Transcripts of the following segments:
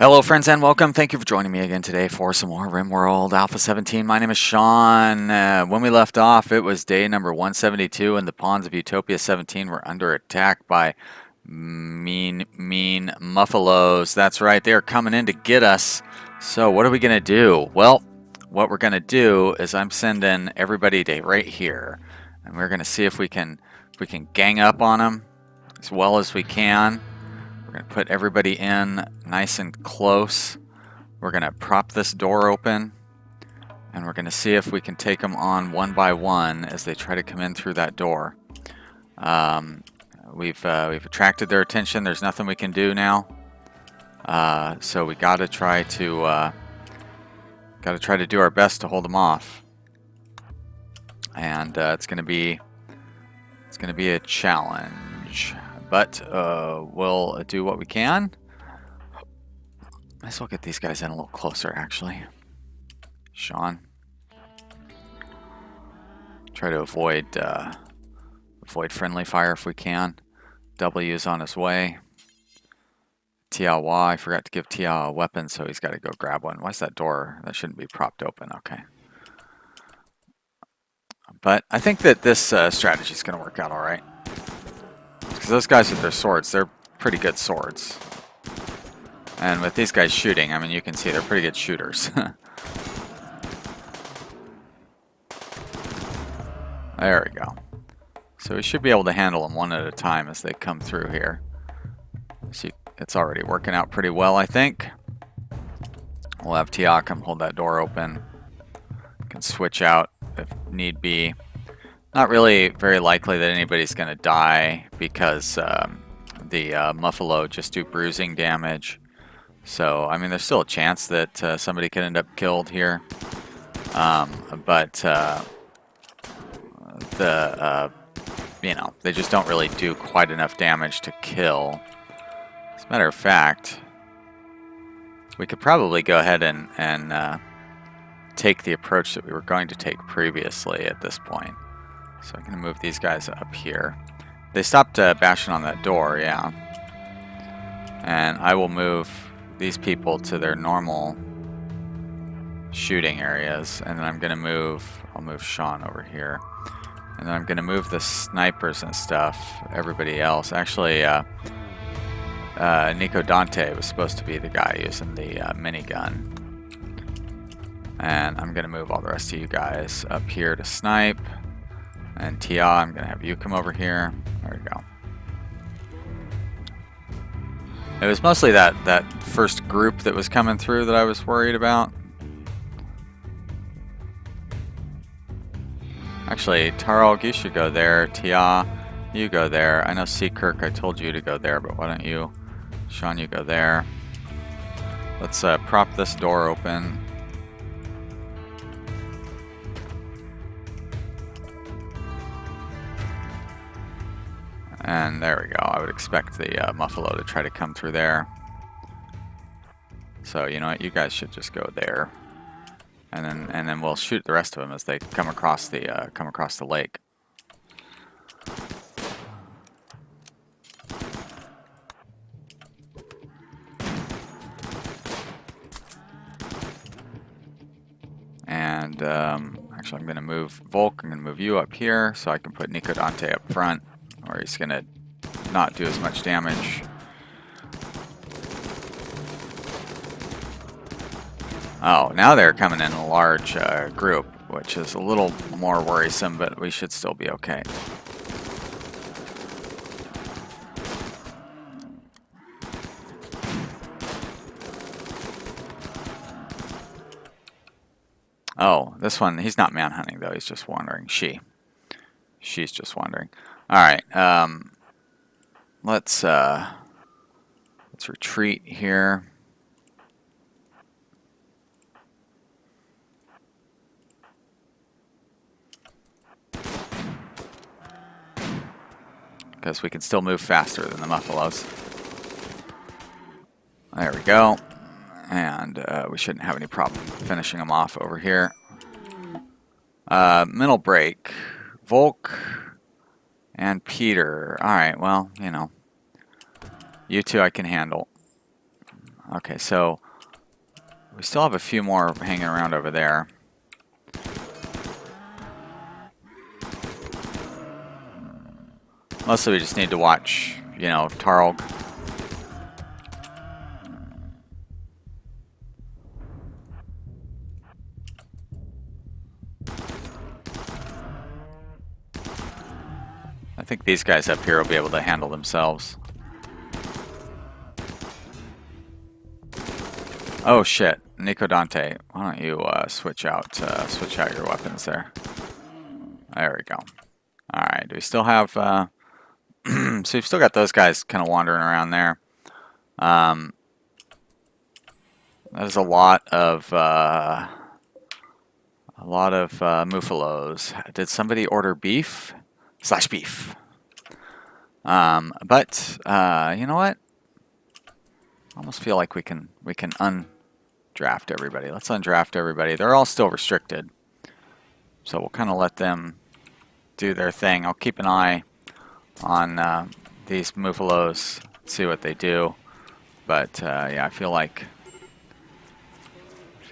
Hello friends and welcome. Thank you for joining me again today for some more Rimworld Alpha 17. My name is Sean. When we left off, it was day number 172 and the pawns of Utopia 17 were under attack by mean Muffalos. That's right, they are coming in to get us. So what are we going to do? Well, what we're going to do is I'm sending everybody to right here. And we're going to see if we can gang up on them as well as we can. We're going to put everybody in nice and close. We're going to prop this door open, and we're going to see if we can take them on one by one as they try to come in through that door. We've attracted their attention. There's nothing we can do now, so we got to try to do our best to hold them off, and it's going to be a challenge. But we'll do what we can. Might as well get these guys in a little closer, actually. Sean. Try to avoid friendly fire if we can. W's on his way. Tiawa, I forgot to give Tia a weapon, so he's got to go grab one. Why's that door? That shouldn't be propped open. Okay. But I think that this strategy is going to work out all right. Because those guys with their swords, they're pretty good swords. And with these guys shooting, I mean, you can see they're pretty good shooters. There we go. So we should be able to handle them one at a time as they come through here. See, it's already working out pretty well, I think. We'll have Tia come hold that door open. Can switch out if need be. Not really very likely that anybody's going to die because the Muffalo just do bruising damage. So, I mean, there's still a chance that somebody could end up killed here. You know, they just don't really do quite enough damage to kill. As a matter of fact, we could probably go ahead and take the approach that we were going to take previously at this point. So I'm going to move these guys up here. They stopped bashing on that door, yeah. And I will move these people to their normal shooting areas. And then I'm going to I'll move Sean over here. And then I'm going to move the snipers and stuff, everybody else. Actually, Nico Dante was supposed to be the guy using the minigun. And I'm going to move all the rest of you guys up here to snipe. And Tia, I'm going to have you come over here. There we go. It was mostly that first group that was coming through that I was worried about. Actually, Tarog, you should go there. Tia, you go there. I know Seekirk, I told you to go there, but why don't you? Sean, you go there. Let's prop this door open. And there we go. I would expect the Muffalo to try to come through there. So you know what? You guys should just go there, and then we'll shoot the rest of them as they come across the lake. And actually, I'm going to move Volk. I'm going to move you up here so I can put Nico Dante up front. Or he's going to not do as much damage. Oh, now they're coming in a large group, which is a little more worrisome, but we should still be okay. Oh, this one, he's not manhunting, though. He's just wandering. She's just wandering. All right, let's retreat here. Because we can still move faster than the Muffalos. There we go. And we shouldn't have any problem finishing them off over here. Middle break. Volk and Peter. Alright, well, you know. You two I can handle. Okay, so we still have a few more hanging around over there. Mostly we just need to watch, you know, Tarlg. I think these guys up here will be able to handle themselves. Oh shit, Nicodante, why don't you switch out your weapons there? There we go. All right, do we still have? So we've still got those guys kind of wandering around there. That is a lot of Muffalos. Did somebody order beef? / beef. But you know what? I almost feel like we can undraft everybody. Let's undraft everybody. They're all still restricted, so we'll kind of let them do their thing. I'll keep an eye on these Muffalos, see what they do. But yeah, I feel like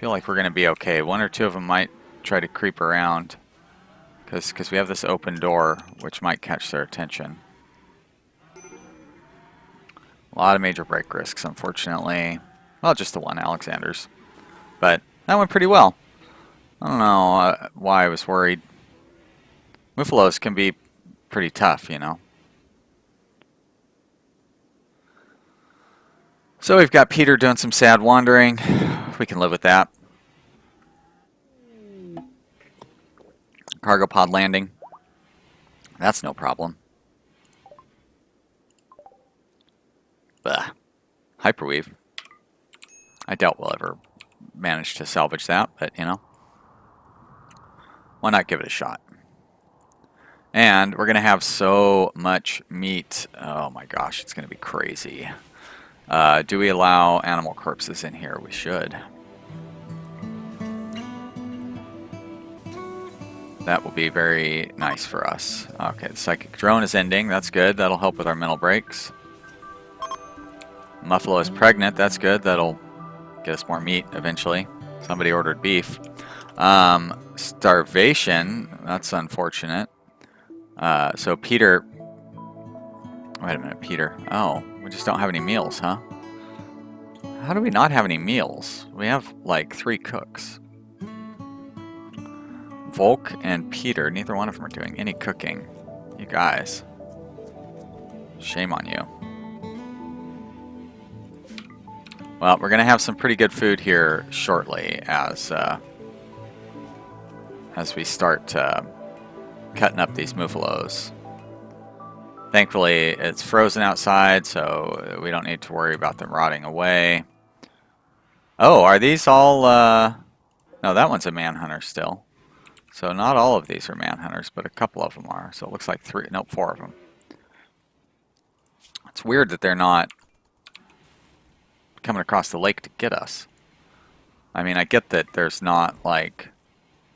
we're going to be okay. One or two of them might try to creep around because we have this open door, which might catch their attention. A lot of major break risks, unfortunately. Well, just the one, Alexander's. But that went pretty well. I don't know why I was worried. Muffalos can be pretty tough, you know. So we've got Peter doing some sad wandering. We can live with that. Cargo pod landing. That's no problem. Bah. Hyperweave. I doubt we'll ever manage to salvage that, but you know. Why not give it a shot? And we're going to have so much meat. Oh my gosh, it's going to be crazy. Do we allow animal corpses in here? We should. That will be very nice for us. Okay, the psychic drone is ending. That's good. That'll help with our mental breaks. Muffalo is pregnant. That's good. That'll get us more meat eventually. Somebody ordered beef. Starvation. That's unfortunate. So Peter... Wait a minute, Peter. Oh, we just don't have any meals, huh? How do we not have any meals? We have like 3 cooks. Volk and Peter, neither one of them are doing any cooking. You guys. Shame on you. Well, we're going to have some pretty good food here shortly as we start cutting up these Muffalos. Thankfully, it's frozen outside, so we don't need to worry about them rotting away. Oh, are these all... No, that one's a Manhunter still. So not all of these are Manhunters, but a couple of them are. So it looks like 4 of them. It's weird that they're not coming across the lake to get us. I mean, I get that there's not, like,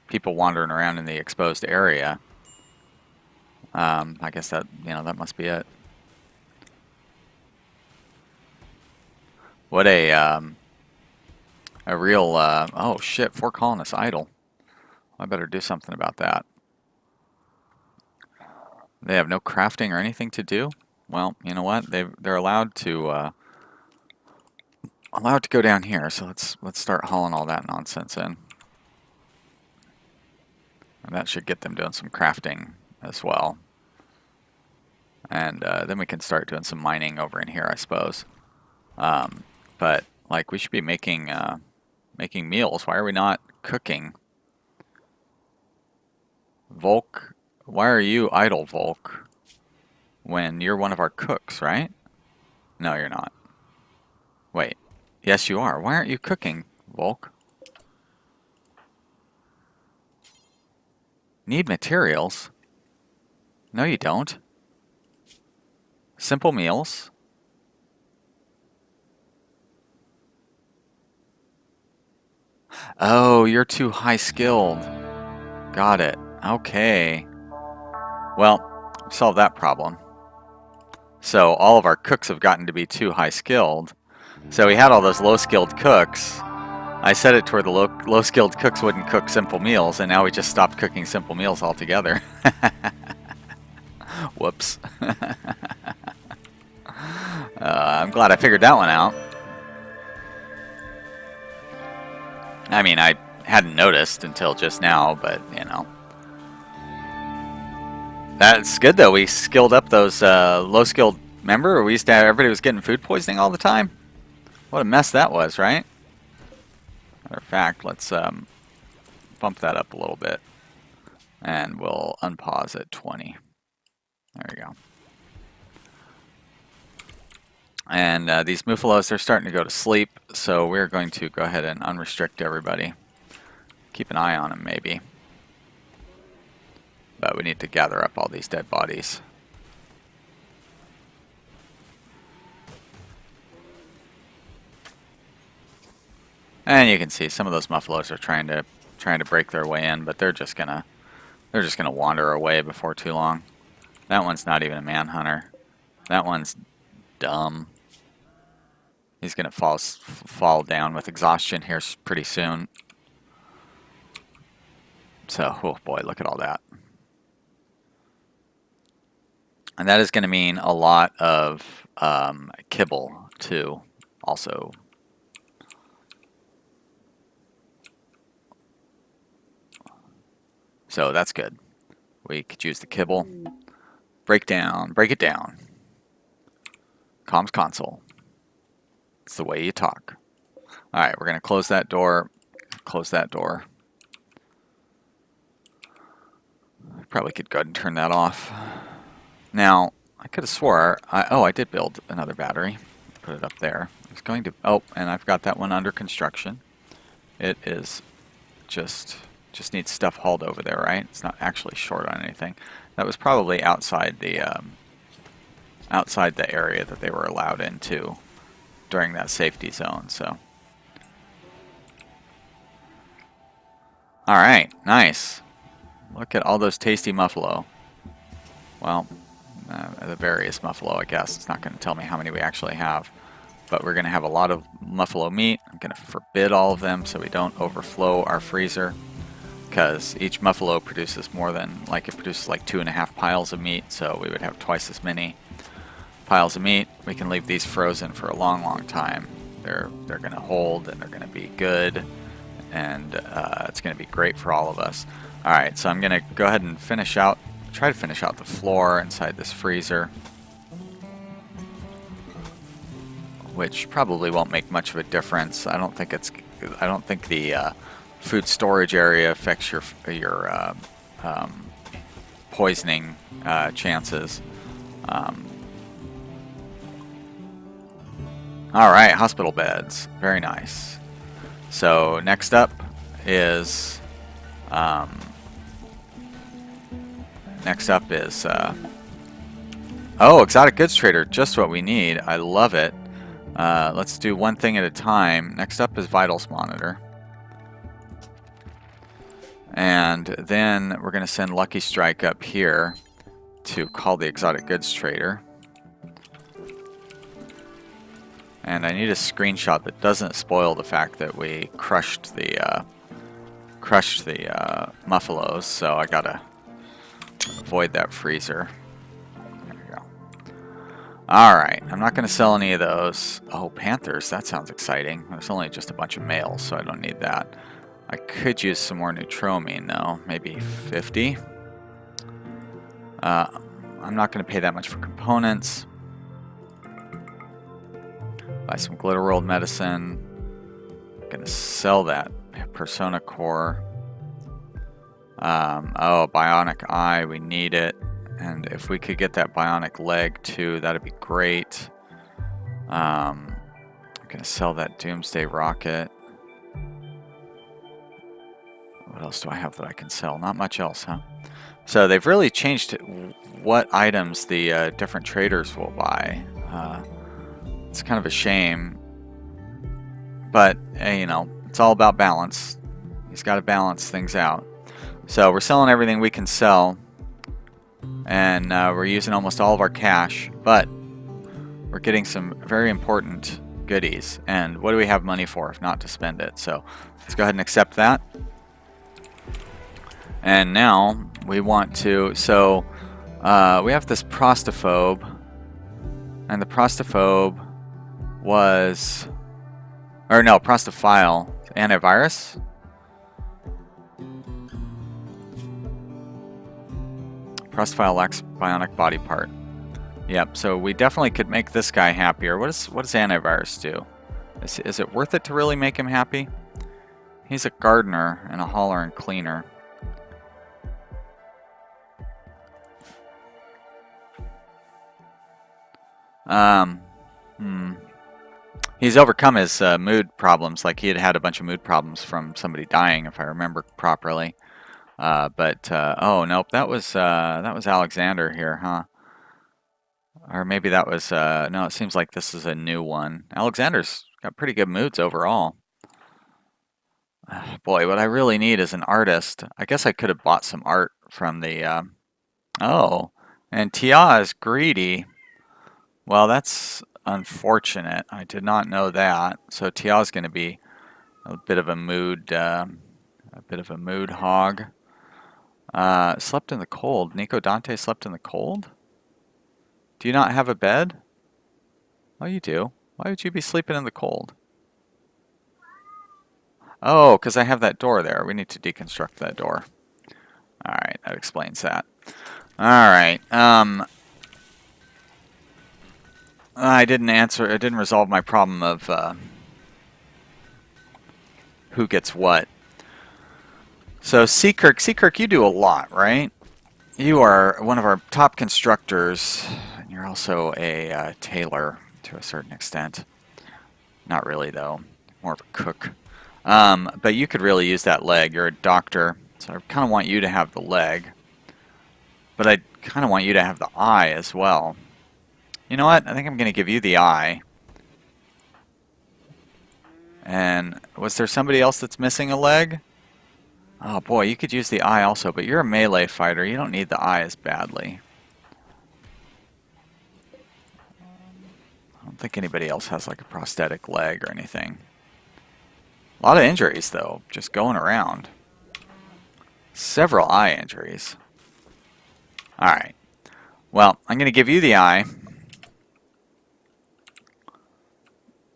people wandering around in the exposed area. I guess that, you know, that must be it. What a real, oh shit, 4 colonists idle. I better do something about that. They have no crafting or anything to do? Well, you know what? They're allowed to go down here. So let's start hauling all that nonsense in. And that should get them doing some crafting as well. And then we can start doing some mining over in here, I suppose. But like we should be making meals. Why are we not cooking? Volk, why are you idle, Volk? When you're one of our cooks, right? No, you're not. Wait. Yes, you are. Why aren't you cooking, Volk? Need materials? No, you don't. Simple meals. Oh, you're too high skilled. Got it. Okay. Well, solve that problem. So all of our cooks have gotten to be too high skilled. So we had all those low-skilled cooks. I set it to where the low-skilled cooks wouldn't cook simple meals, and now we just stopped cooking simple meals altogether. Whoops. I'm glad I figured that one out. I mean, I hadn't noticed until just now, but, you know. That's good, though. We skilled up those low-skilled... Remember, we used to have... Everybody was getting food poisoning all the time? What a mess that was, right? Matter of fact, let's bump that up a little bit. And we'll unpause at 20. There we go. And these Muffalos, they're starting to go to sleep, so we're going to go ahead and unrestrict everybody. Keep an eye on them, maybe. But we need to gather up all these dead bodies. And you can see some of those Muffalos are trying to break their way in, but they're just gonna wander away before too long. That one's not even a manhunter. That one's dumb. He's gonna fall down with exhaustion here pretty soon. So, oh boy, look at all that. And that is going to mean a lot of kibble too, also. So that's good. We could use the kibble. Break it down. Comms console. It's the way you talk. Alright, we're going to close that door. Close that door. Probably could go ahead and turn that off. Now, I could have swore, I did build another battery. Put it up there. I was going to, and I've got that one under construction. It is just needs stuff hauled over there, right? It's not actually short on anything. That was probably outside the area that they were allowed into during that safety zone, so. Alright, nice. Look at all those tasty Muffalo. Well, the various Muffalo, I guess. It's not going to tell me how many we actually have. But we're going to have a lot of Muffalo meat. I'm going to forbid all of them so we don't overflow our freezer. Because each Muffalo produces more than, it produces like 2.5 piles of meat. So we would have twice as many piles of meat. We can leave these frozen for a long, long time. They're going to hold and they're going to be good. And it's going to be great for all of us. Alright, so I'm going to go ahead and try to finish out the floor inside this freezer. Which probably won't make much of a difference. I don't think the food storage area affects your poisoning chances. Alright, hospital beds. Very nice. So next up is exotic goods trader, just what we need. I love it. Let's do one thing at a time. Next up is vitals monitor. And then we're going to send Lucky Strike up here to call the exotic goods trader. And I need a screenshot that doesn't spoil the fact that we crushed the Muffalos, so I gotta avoid that freezer. There we go. Alright, I'm not going to sell any of those. Oh, panthers, that sounds exciting. There's only just a bunch of males, so I don't need that. I could use some more neutromine, though. Maybe 50. I'm not going to pay that much for components. Buy some Glitter World medicine. I'm going to sell that Persona Core. Bionic Eye, we need it. And if we could get that bionic leg too, that'd be great. I'm going to sell that Doomsday Rocket. What else do I have that I can sell? Not much else, huh? So they've really changed what items the different traders will buy. It's kind of a shame. But, it's all about balance. He's got to balance things out. So we're selling everything we can sell. And we're using almost all of our cash. But we're getting some very important goodies. And what do we have money for if not to spend it? So let's go ahead and accept that. And now we want to, so we have this prostaphobe, and the prostaphobe was, or no, prostophile, antivirus. Prostophile lacks bionic body part. Yep, so we definitely could make this guy happier. What does antivirus do? Is it worth it to really make him happy? He's a gardener and a hauler and cleaner. He's overcome his mood problems. Like he had a bunch of mood problems from somebody dying, if I remember properly. Oh nope, that was Alexander here, huh? Or maybe that was no. It seems like this is a new one. Alexander's got pretty good moods overall. Boy, what I really need is an artist. I guess I could have bought some art from the. Oh, and Tia is greedy. Well, that's unfortunate. I did not know that. So Tia is going to be a bit of a mood hog. Slept in the cold. Nico Dante slept in the cold? Do you not have a bed? Oh, you do. Why would you be sleeping in the cold? Oh, because I have that door there. We need to deconstruct that door. Alright, that explains that. Alright, I didn't resolve my problem of who gets what. So Seakirk, you do a lot, right? You are one of our top constructors, and you're also a tailor to a certain extent. Not really, though. More of a cook. But you could really use that leg. You're a doctor, so I kind of want you to have the leg. But I kind of want you to have the eye as well. You know what? I think I'm going to give you the eye. And was there somebody else that's missing a leg? Oh boy, you could use the eye also, but you're a melee fighter. You don't need the eye as badly. I don't think anybody else has like a prosthetic leg or anything. A lot of injuries though, just going around. Several eye injuries. Alright. Well, I'm going to give you the eye.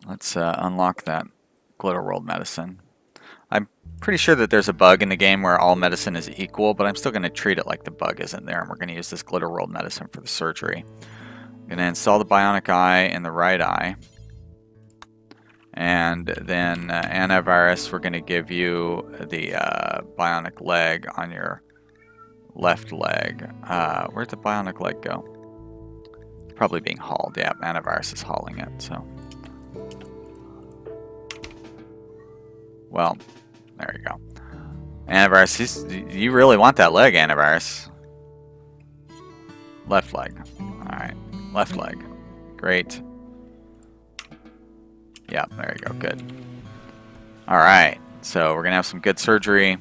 Let's unlock that Glitter World medicine. I'm pretty sure that there's a bug in the game where all medicine is equal, but I'm still going to treat it like the bug isn't there, and we're going to use this Glitter World medicine for the surgery. I'm going to install the bionic eye in the right eye. And then antivirus, we're going to give you the bionic leg on your left leg. Where'd the bionic leg go? It's probably being hauled. Yeah, antivirus is hauling it, so. Well, there you go. Antivirus, you really want that leg, antivirus. Left leg. Alright, left leg. Great. Yeah, there you go, good. Alright, so we're going to have some good surgery.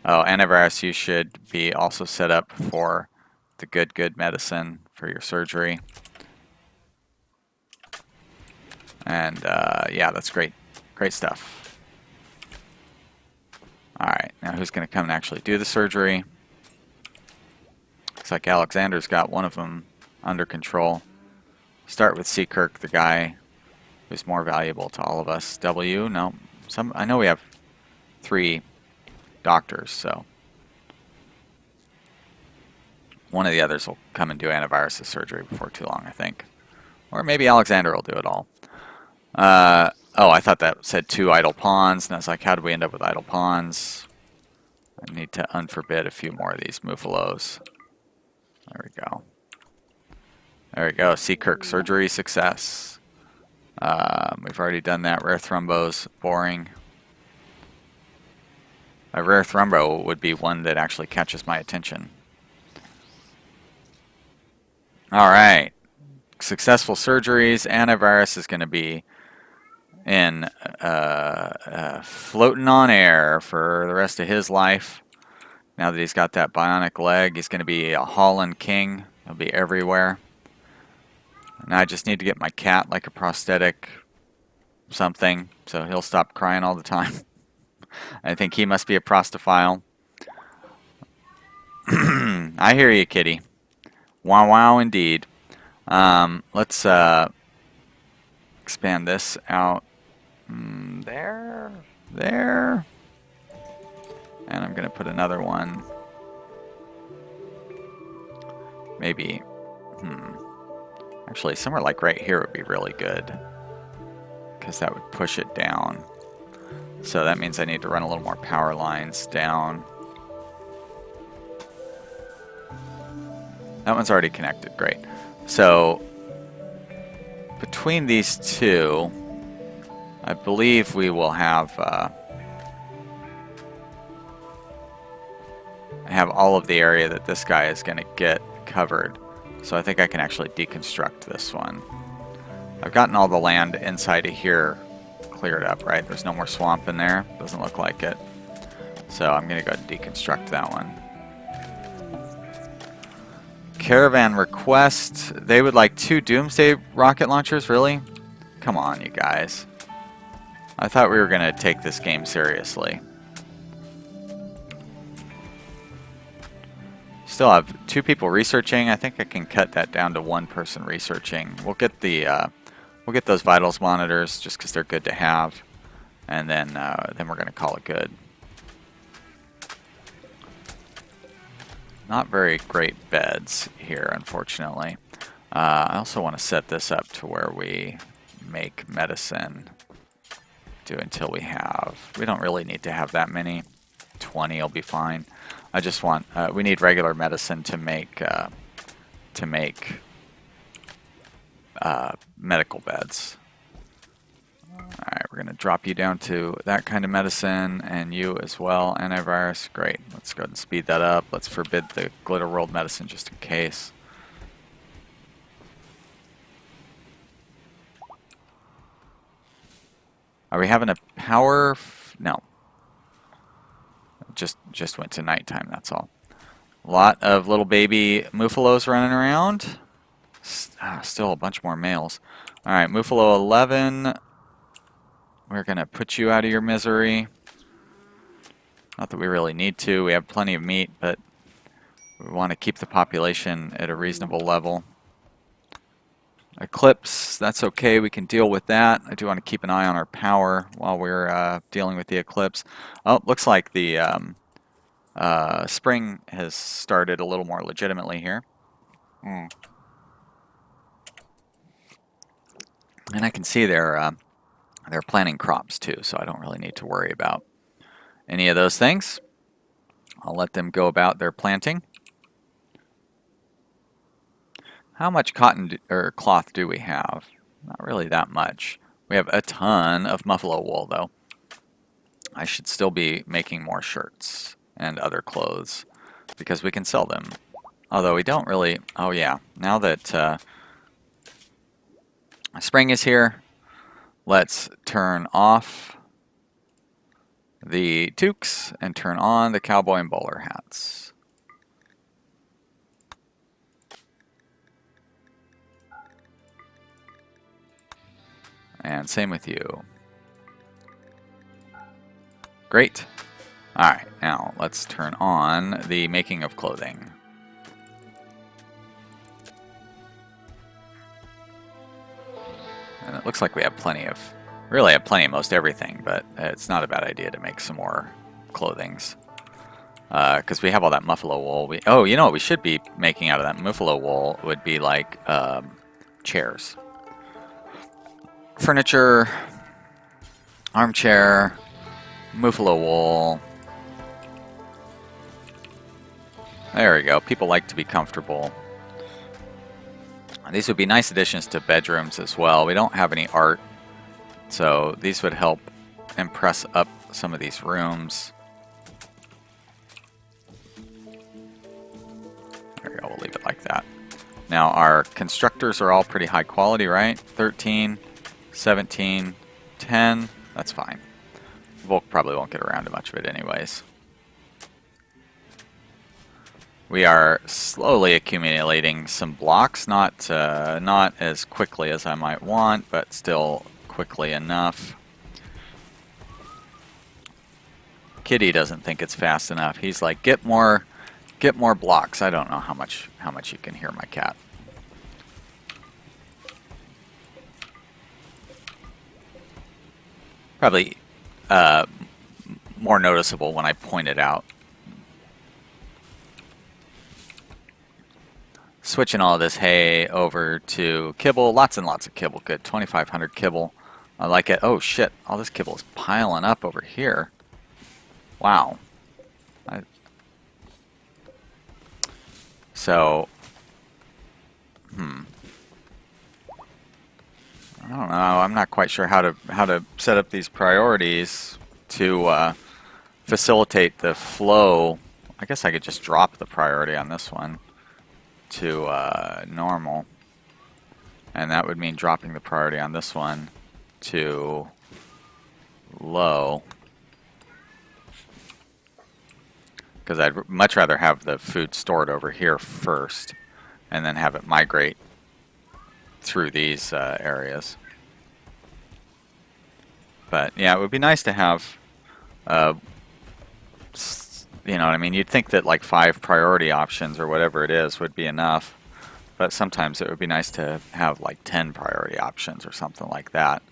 Oh, antivirus, you should be also set up for the good medicine for your surgery. And yeah, that's great. Great stuff. Alright, now who's going to come and actually do the surgery? Looks like Alexander's got one of them under control. Start with Seakirk, the guy who's more valuable to all of us. W, no. I know we have 3 doctors, so one of the others will come and do antivirus surgery before too long, I think. Or maybe Alexander will do it all. Oh, I thought that said 2 idle pawns, and I was like, how did we end up with idle pawns? I need to unforbid a few more of these Muffalos. There we go. There we go. Seakirk surgery success. We've already done that. Rare thrombos, boring. A rare thrombo would be one that actually catches my attention. Alright. Successful surgeries. Antivirus is going to be in floating on air for the rest of his life. Now that he's got that bionic leg, he's going to be a Holland king. He'll be everywhere. And I just need to get my cat like a prosthetic something, so he'll stop crying all the time. I think he must be a prostophile. I hear you, kitty. Wow, wow, indeed. Let's expand this out. There. And I'm going to put another one. Maybe, actually, somewhere like right here would be really good, because that would push it down. So that means I need to run a little more power lines down. That one's already connected, great. So between these two, I believe we will have all of the area that this guy is going to get covered. So I think I can actually deconstruct this one. I've gotten all the land inside of here cleared up, right? There's no more swamp in there. Doesn't look like it. So I'm going to go ahead and deconstruct that one. Caravan request. They would like 2 Doomsday rocket launchers, really? Come on, you guys. I thought we were going to take this game seriously. Still have 2 people researching. I think I can cut that down to 1 person researching. We'll get those vitals monitors just because they're good to have, and then we're going to call it good. Not very great beds here, unfortunately. I also want to set this up to where we make medicine. Do until we have. We don't really need to have that many. 20 will be fine. I just want. We need regular medicine to make medical beds. Alright, we're going to drop you down to that kind of medicine, and you as well, antivirus. Great. Let's go ahead and speed that up. Let's forbid the glitter world medicine just in case. Are we having a power? No. Just went to nighttime, that's all. A lot of little baby Muffalos running around. Still a bunch more males. Alright, Muffalo 11. We're going to put you out of your misery. Not that we really need to. We have plenty of meat, but we want to keep the population at a reasonable level. Eclipse, that's okay. We can deal with that. I do want to keep an eye on our power while we're dealing with the eclipse. Oh, looks like the spring has started a little more legitimately here. And I can see they're planting crops too, so I don't really need to worry about any of those things. I'll let them go about their planting. How much cotton or cloth do we have? Not really that much. We have a ton of Muffalo wool, though. I should still be making more shirts and other clothes because we can sell them. Although we don't really... Oh yeah, now that spring is here, let's turn off the toques and turn on the cowboy and bowler hats. And same with you. Great. Alright, now let's turn on the making of clothing. And it looks like we have plenty of, really have plenty of most everything, but it's not a bad idea to make some more clothings. Because we have all that Muffalo wool. Oh, you know what we should be making out of that Muffalo wool would be like chairs. Furniture, armchair, Muffalo wool. There we go. People like to be comfortable. These would be nice additions to bedrooms as well. We don't have any art, so these would help impress up some of these rooms. There we go. We'll leave it like that. Now our constructors are all pretty high quality, right? 13, 17, 10. That's fine. Volk probably won't get around to much of it anyways. We are slowly accumulating some blocks, not as quickly as I might want, but still quickly enough. Kitty doesn't think it's fast enough. He's like, get more blocks. I don't know how much you can hear my cat. Probably more noticeable when I point it out. Switching all of this hay over to kibble. Lots and lots of kibble. Good. 2,500 kibble. I like it. Oh, shit. All this kibble is piling up over here. Wow. So, I don't know. I'm not quite sure how to set up these priorities to facilitate the flow. I guess I could just drop the priority on this one to normal, and that would mean dropping the priority on this one to low, because I'd much rather have the food stored over here first and then have it migrate through these areas. But yeah, it would be nice to have you know what I mean? You'd think that like 5 priority options or whatever it is would be enough, but sometimes it would be nice to have like 10 priority options or something like that.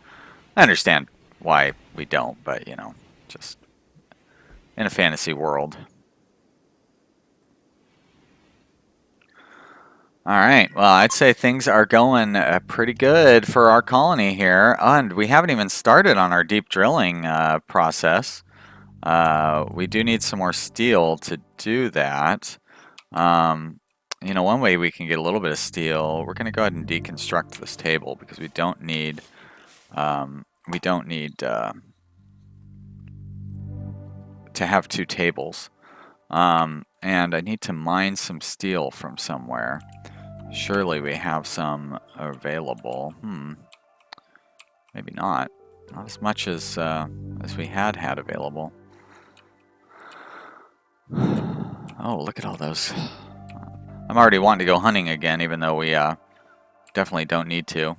I understand why we don't, but you know, just in a fantasy world. Alright, well, I'd say things are going pretty good for our colony here, and we haven't even started on our deep drilling process. We do need some more steel to do that. You know, one way we can get a little bit of steel, we're going to go ahead and deconstruct this table because we don't need to have 2 tables. And I need to mine some steel from somewhere. Surely we have some available. Maybe not. Not as much as we had available. Oh, look at all those. I'm already wanting to go hunting again, even though we definitely don't need to.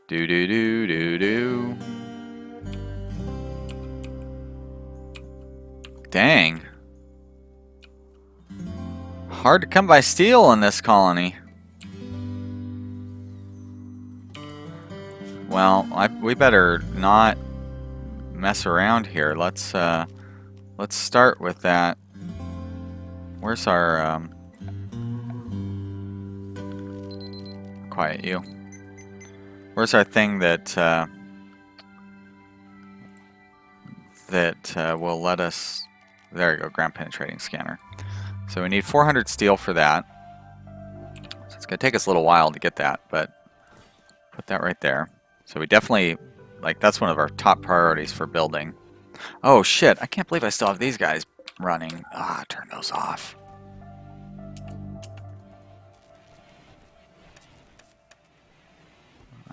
Do. Dang. Hard to come by steel in this colony. Well, we better not mess around here. Let's start with that. Where's our quiet you? Where's our thing that will let us? There you go, ground penetrating scanner. So we need 400 steel for that. So it's gonna take us a little while to get that, but put that right there. So we definitely, like, that's one of our top priorities for building. Oh shit, I can't believe I still have these guys running. Turn those off.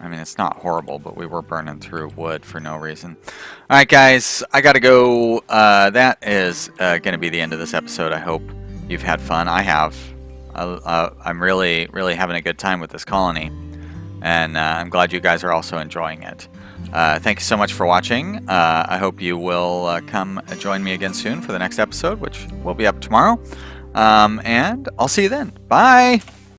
I mean, it's not horrible, but we were burning through wood for no reason. Alright guys, I gotta go. That is gonna be the end of this episode. I hope you've had fun. I have. I'm really having a good time with this colony. And I'm glad you guys are also enjoying it. Thank you so much for watching. I hope you will come join me again soon for the next episode, which will be up tomorrow. And I'll see you then. Bye!